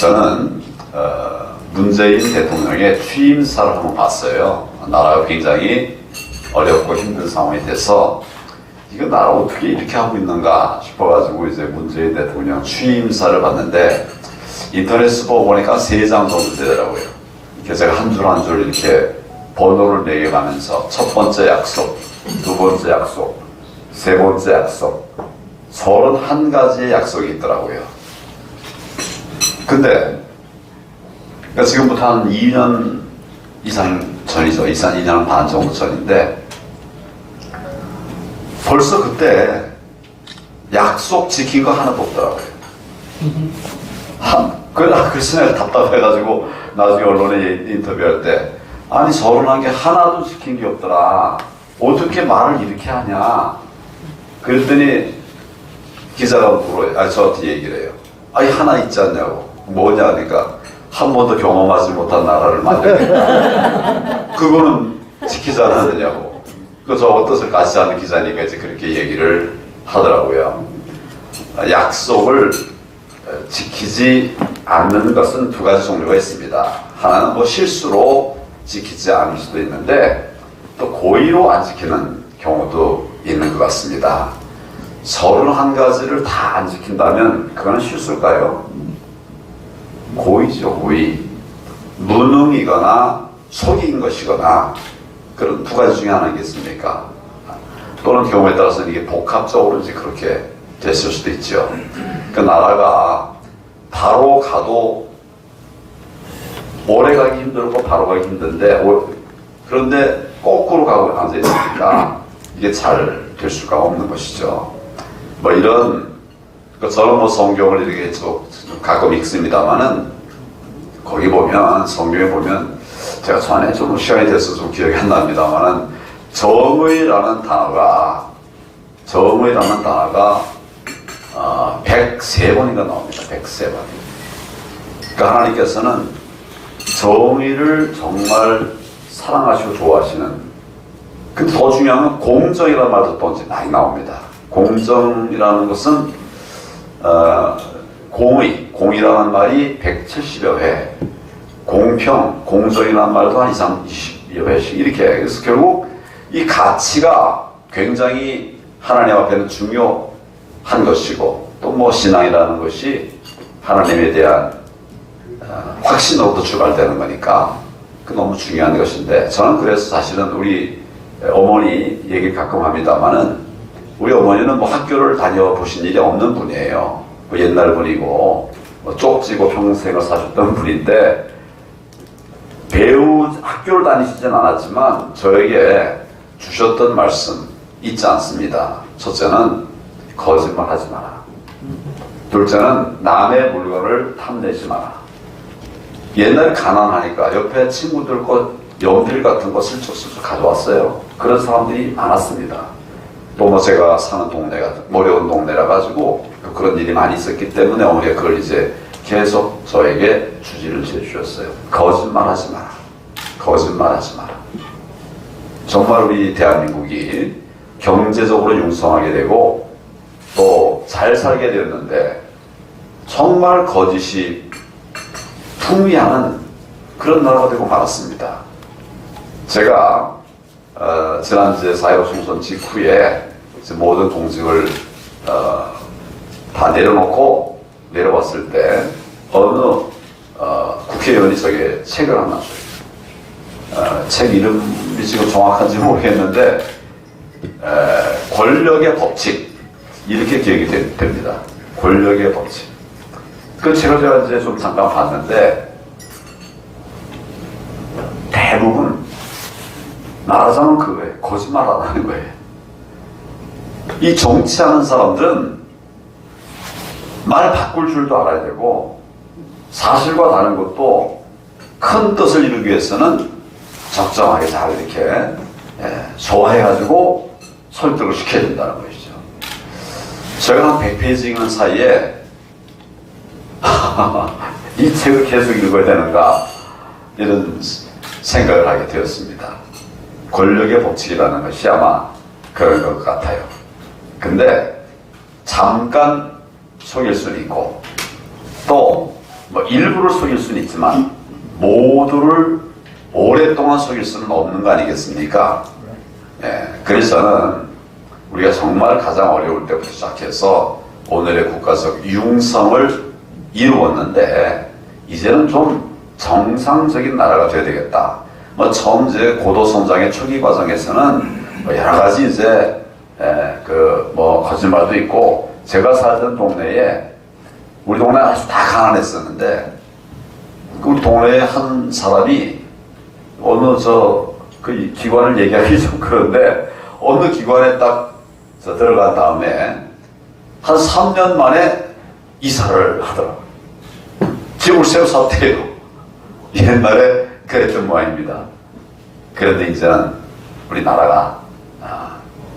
저는 문재인 대통령의 취임사를 한번 봤어요. 나라가 굉장히 어렵고 힘든 상황이 돼서 이거 나라 어떻게 이렇게 하고 있는가 싶어가지고 이제 문재인 대통령 취임사를 봤는데 인터넷에 보니까 3장 정도 되더라고요. 이렇게 제가 한 줄 한 줄 이렇게 번호를 매겨가면서 첫 번째 약속, 두 번째 약속, 세 번째 약속, 31가지의 약속이 있더라고요. 근데 그러니까 지금부터 한 2년 이상 전이죠. 2년 반 정도 전인데 벌써 그때 약속 지킨 거 하나도 없더라고요. 그래서 내가 답답해가지고 나중에 언론에 인터뷰할 때 아니 31개 하나도 지킨 게 없더라. 어떻게 말을 이렇게 하냐. 그랬더니 기자가 물어요. 저한테 얘기를 해요. 아니 하나 있지 않냐고. 뭐냐 그러니까 한 번도 경험하지 못한 나라를 만들겠다. 그거는 지키지 않았느냐고. 저거 뜻을 가지지 않는 기자니까 이제 그렇게 얘기를 하더라고요. 약속을 지키지 않는 것은 2가지 종류가 있습니다. 하나는 뭐 실수로 지키지 않을 수도 있는데 또 고의로 안 지키는 경우도 있는 것 같습니다. 31가지를 다 안 지킨다면 그거는 실수일까요? 고의죠, 고의. 무능이거나 속인 것이거나 그런 2가지 중에 하나겠습니까? 또는 경우에 따라서는 이게 복합적으로 이제 그렇게 됐을 수도 있죠. 그 나라가 바로 가도 오래 가기 힘들고 바로 가기 힘든데 그런데 거꾸로 가고 앉아있으니까 이게 잘 될 수가 없는 것이죠. 뭐 이런 저는 뭐 성경을 이렇게 가끔 읽습니다만은 거기 보면 성경에 보면 제가 전에 좀 시간이 돼서 좀 기억이 안 납니다만은 정의라는 단어가 103번인가 나옵니다. 103번. 그러니까 하나님께서는 정의를 정말 사랑하시고 좋아하시는. 근데 더 중요한 건 공정이라는 말도 또 이제 많이 나옵니다. 공정이라는 것은 공이라는 말이 170여 회, 공정이라는 말도 한 20여 회씩 이렇게. 그래서 결국 이 가치가 굉장히 하나님 앞에는 중요한 것이고 또 뭐 신앙이라는 것이 하나님에 대한 확신으로부터 출발되는 거니까 그 너무 중요한 것인데 저는 그래서 사실은 우리 어머니 얘기를 가끔 합니다만은 우리 어머니는 뭐 학교를 다녀보신 일이 없는 분이에요. 뭐 옛날 분이고 뭐 쪽지고 평생을 사셨던 분인데 학교를 다니시진 않았지만 저에게 주셨던 말씀 잊지 않습니다. 첫째는 거짓말 하지 마라. 둘째는 남의 물건을 탐내지 마라. 옛날에 가난하니까 옆에 친구들 것 연필 같은 거 슬쩍슬쩍 가져왔어요. 그런 사람들이 많았습니다. 또 뭐 제가 사는 동네가 어려운 동네라 가지고 그런 일이 많이 있었기 때문에 어머니가 그걸 이제 계속 저에게 주지를 해주셨어요. 거짓말하지 마라. 거짓말하지 마라. 정말 우리 대한민국이 경제적으로 융성하게 되고 또 잘 살게 되었는데 정말 거짓이 풍미하는 그런 나라가 되고 말았습니다. 제가 지난주에 4.15 총선 직후에 모든 공직을 다 내려놓고 내려왔을 때 어느 국회의원이 저게 책을 하나 줘요. 책 이름이 지금 정확한지 모르겠는데 권력의 법칙 이렇게 기억이 됩니다. 권력의 법칙. 그 책을 제가 이제 좀 잠깐 봤는데 대부분 말하자면 그거예요. 거짓말 안 하는 거예요. 이 정치하는 사람들은 말 바꿀 줄도 알아야 되고 사실과 다른 것도 큰 뜻을 이루기 위해서는 적정하게 잘 이렇게 소화해가지고 설득을 시켜야 된다는 것이죠. 제가 한 100페이지 읽는 사이에 이 책을 계속 읽어야 되는가 이런 생각을 하게 되었습니다. 권력의 법칙이라는 것이 아마 그런 것 같아요. 근데 잠깐 속일 수는 있고 또 뭐 일부를 속일 수는 있지만 모두를 오랫동안 속일 수는 없는 거 아니겠습니까? 예, 그래서 저는 우리가 정말 가장 어려울 때부터 시작해서 오늘의 국가적 융성을 이루었는데 이제는 좀 정상적인 나라가 돼야 되겠다. 뭐 처음 이제 고도 성장의 초기 과정에서는 뭐 여러 가지 이제 뭐 거짓말도 있고, 제가 살던 동네에, 우리 동네 아주 다 가난했었는데 우리 동네에 한 사람이 어느 그 기관을 얘기하기 좀 그런데 어느 기관에 딱 들어간 다음에 한 3년 만에 이사를 하더라고요. 집을 새로 샀대요. 옛날에 그랬던 모양입니다. 그런데 이제는 우리나라가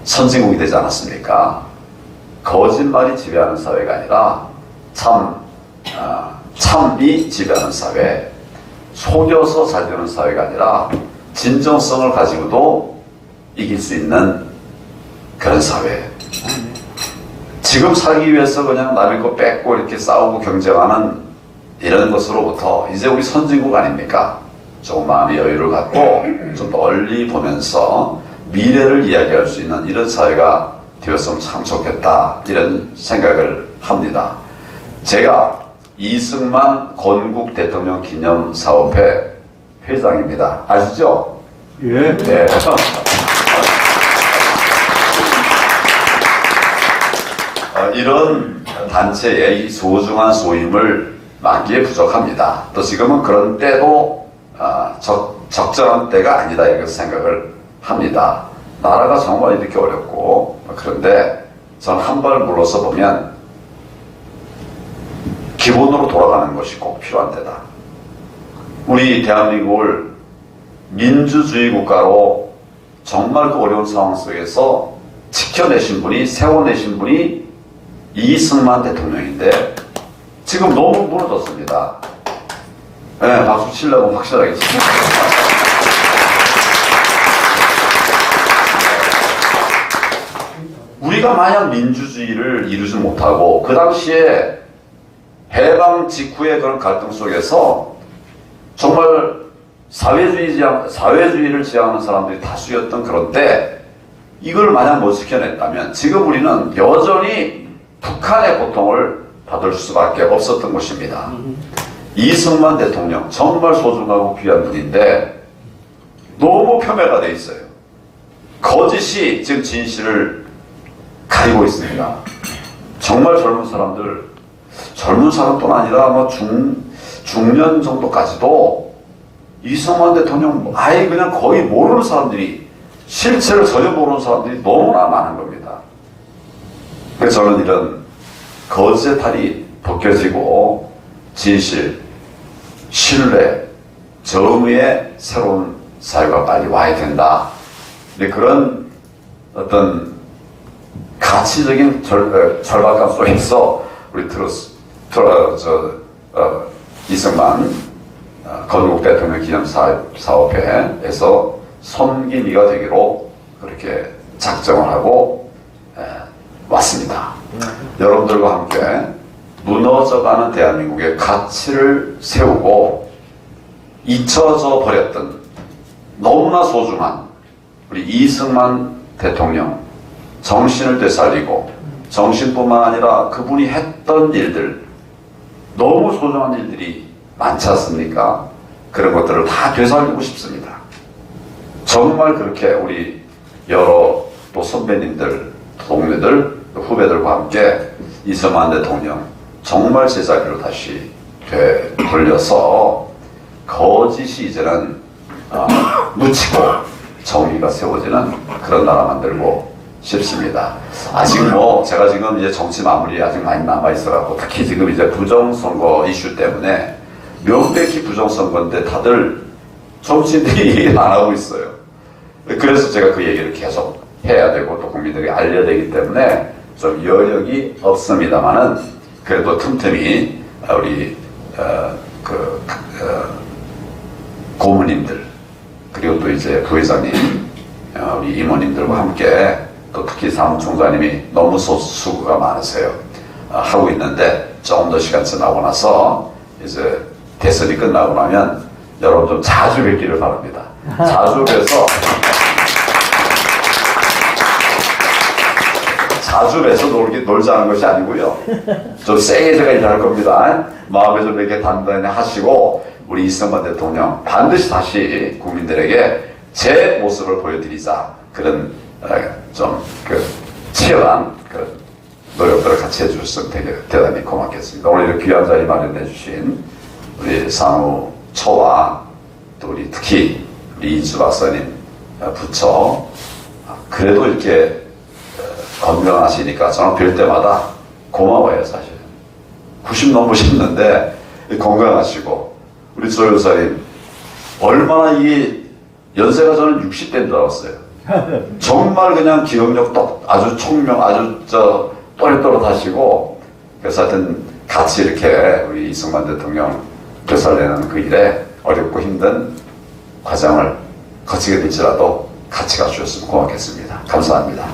선진국이 되지 않았습니까? 거짓말이 지배하는 사회가 아니라 참이 지배하는 사회, 속여서 잘 되는 사회가 아니라 진정성을 가지고도 이길 수 있는 그런 사회. 지금 살기 위해서 그냥 남의 거 뺏고 이렇게 싸우고 경쟁하는 이런 것으로부터 이제 우리 선진국 아닙니까? 조금 마음의 여유를 갖고 좀 멀리 보면서 미래를 이야기할 수 있는 이런 사회가 되었으면 참 좋겠다, 이런 생각을 합니다. 제가 이승만 건국 대통령 기념사업회 회장입니다. 아시죠? 예. 네. 이런 단체의 이 소중한 소임을 맡기에 부족합니다. 또 지금은 그런 때도 적절한 때가 아니다, 이렇게 생각을 합니다. 나라가 정말 이렇게 어렵고, 그런데 저는 한 발 물러서 보면 기본으로 돌아가는 것이 꼭 필요한 때다. 우리 대한민국을 민주주의 국가로 정말 그 어려운 상황 속에서 지켜내신 분이, 세워내신 분이 이승만 대통령인데 지금 너무 무너졌습니다. 네, 박수 치려고 확실하게 칩니다. 우리가 만약 민주주의를 이루지 못하고 그 당시에 해방 직후의 그런 갈등 속에서 정말 사회주의를 지향하는 사람들이 다수였던 그런 때 이걸 만약 못 지켜냈다면 지금 우리는 여전히 북한의 고통을 받을 수밖에 없었던 것입니다. 이승만 대통령 정말 소중하고 귀한 분인데 너무 폄훼가 돼 있어요. 거짓이 지금 진실을 가리고 있습니다. 정말 젊은 사람뿐 아니라 뭐 중년 정도까지도 이승만 대통령 아예 그냥 거의 모르는 사람들이, 실체를 전혀 모르는 사람들이 너무나 많은 겁니다. 그래서 저는 이런 거짓의 탈이 벗겨지고 진실, 신뢰, 정의의 새로운 사회가 빨리 와야 된다. 근데 그런 어떤 가치적인 절박감 속에서 우리 이승만 건국 대통령 기념사업회에서 섬김이가 되기로 그렇게 작정을 하고 왔습니다. 여러분들과 함께 무너져가는 대한민국의 가치를 세우고 잊혀져 버렸던 너무나 소중한 우리 이승만 대통령 정신을 되살리고, 정신뿐만 아니라 그분이 했던 일들, 너무 소중한 일들이 많지 않습니까? 그런 것들을 다 되살리고 싶습니다. 정말 그렇게 우리 여러 또 선배님들, 동료들, 후배들과 함께 이승만 대통령 정말 제자리로 다시 돌려서 거짓이 이제는 묻히고 정의가 세워지는 그런 나라 만들고 싶습니다. 아직 제가 지금 이제 정치 마무리 아직 많이 남아있어갖고, 특히 지금 이제 부정선거 이슈 때문에 명백히 부정선거인데 다들 정치인들이 얘기를 안 하고 있어요. 그래서 제가 그 얘기를 계속 해야 되고 또 국민들에게 알려야 되기 때문에 좀 여력이 없습니다만은 그래도 틈틈이 우리 고모님들, 그리고 또 이제 부회장님, 우리 이모님들과 함께, 또 특히 사무총장님이 너무 수고가 많으세요. 하고 있는데 조금 더 시간 지나고 나서 이제 대선이 끝나고 나면 여러분 좀 자주 뵙기를 바랍니다. 자주 뵈서 자주 뵈서 놀자는 것이 아니고요. 좀 세게 제가 일할 겁니다. 마음에 좀 이렇게 단단히 하시고 우리 이승만 대통령 반드시 다시 국민들에게 제 모습을 보여드리자. 그런 좀 치열한 노력들을 같이 해주셨으면 되게 대단히 고맙겠습니다. 오늘 이렇게 귀한 자리 마련해 주신 우리 사무처와 또 우리 특히 우리 이주 박사님 부처 그래도 이렇게 건강하시니까 저는 뵐 때마다 고마워요. 사실 90 넘으셨는데 건강하시고 우리 조 여사님 얼마나 이 연세가 저는 60대인 줄 알았어요. 정말 그냥 기억력 아주 총명 아주 또렷또렷하시고 그래서 하여튼 같이 이렇게 우리 이승만 대통령 되살리는 그 일에 어렵고 힘든 과정을 거치게 될지라도 같이 가주셨으면 고맙겠습니다. 감사합니다.